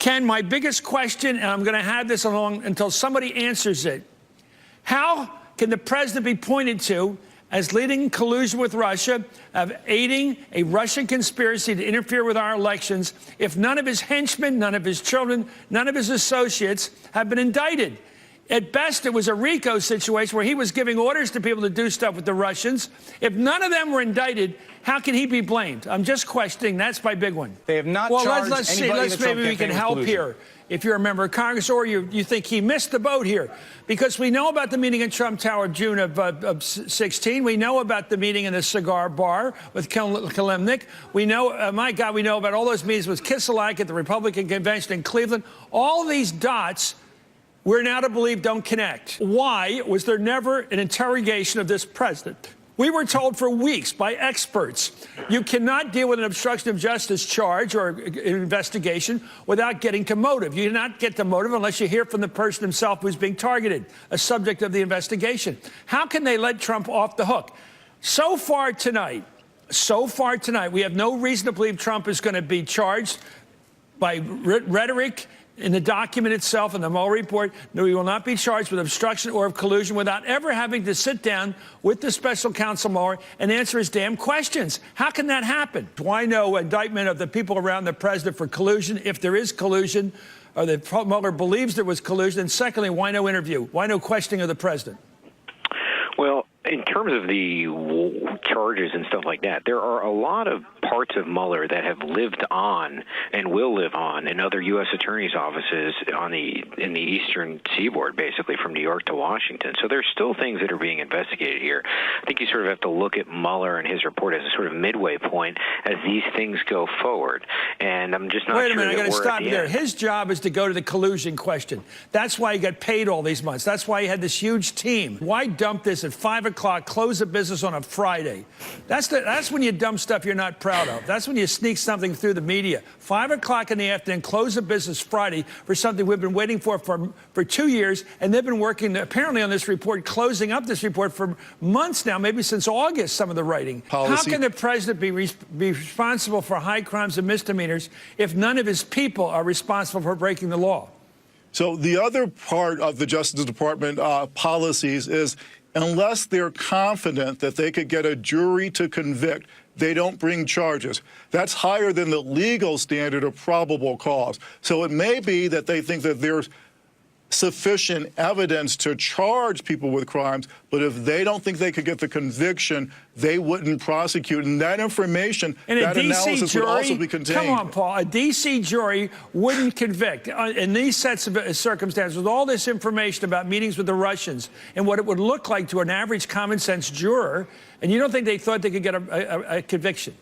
Ken, my biggest question, and I'm going to have this along until somebody answers it, how can the president be pointed to as leading in collusion with Russia, of aiding a Russian conspiracy to interfere with our elections, if none of his henchmen, none of his children, none of his associates have been indicted? At best, it was a RICO situation where he was giving orders to people to do stuff with the Russians. If none of them were indicted, how can he be blamed? I'm just questioning. That's my big one. They have not charged let's see. Maybe we can help here. If you're a member of Congress or you think he missed the boat here. Because we know about the meeting in Trump Tower June of 16. We know about the meeting in the cigar bar with Kalimnik. We know, my God, we know about all those meetings with Kislyak at the Republican convention in Cleveland. All these dots we're now to believe don't connect. Why was there never an interrogation of this president? We were told for weeks by experts, you cannot deal with an obstruction of justice charge or investigation without getting to motive. You do not get to motive unless you hear from the person himself who's being targeted, a subject of the investigation. How can they let Trump off the hook? So far tonight, we have no reason to believe Trump is going to be charged by rhetoric in the document itself, in the Mueller report. No, he will not be charged with obstruction or of collusion without ever having to sit down with the special counsel Mueller and answer his damn questions. How can that happen? Why no indictment of the people around the president for collusion, if there is collusion, or that Mueller believes there was collusion? And secondly, why no interview? Why no questioning of the president? Well, in terms of the charges and stuff like that, there are a lot of parts of Mueller that have lived on and will live on in other U.S. attorneys' offices in the eastern seaboard, basically from New York to Washington. So there's still things that are being investigated here. I think you sort of have to look at Mueller and his report as a sort of midway point as these things go forward. And I'm just not Wait a sure minute, I got to stop you there. End. His job is to go to the collusion question. That's why he got paid all these months. That's why he had this huge team. Why dump this at 5 o'clock, close the business on a Friday? That's when you dump stuff you're not proud of. That's when you sneak something through the media. 5 o'clock in the afternoon, close the business Friday for something we've been waiting for 2 years, and they've been working apparently on this report, closing up this report for months now, maybe since August, some of the writing. How can the president be responsible for high crimes and misdemeanors if none of his people are responsible for breaking the law? So the other part of the Justice Department policies is unless they're confident that they could get a jury to convict, they don't bring charges. That's higher than the legal standard of probable cause. So it may be that they think that there's sufficient evidence to charge people with crimes, but if they don't think they could get the conviction, they wouldn't prosecute. And that information, that analysis would also be contained. Come on, Paul. A D.C. jury wouldn't convict in these sets of circumstances with all this information about meetings with the Russians and what it would look like to an average common sense juror, and you don't think they thought they could get a conviction?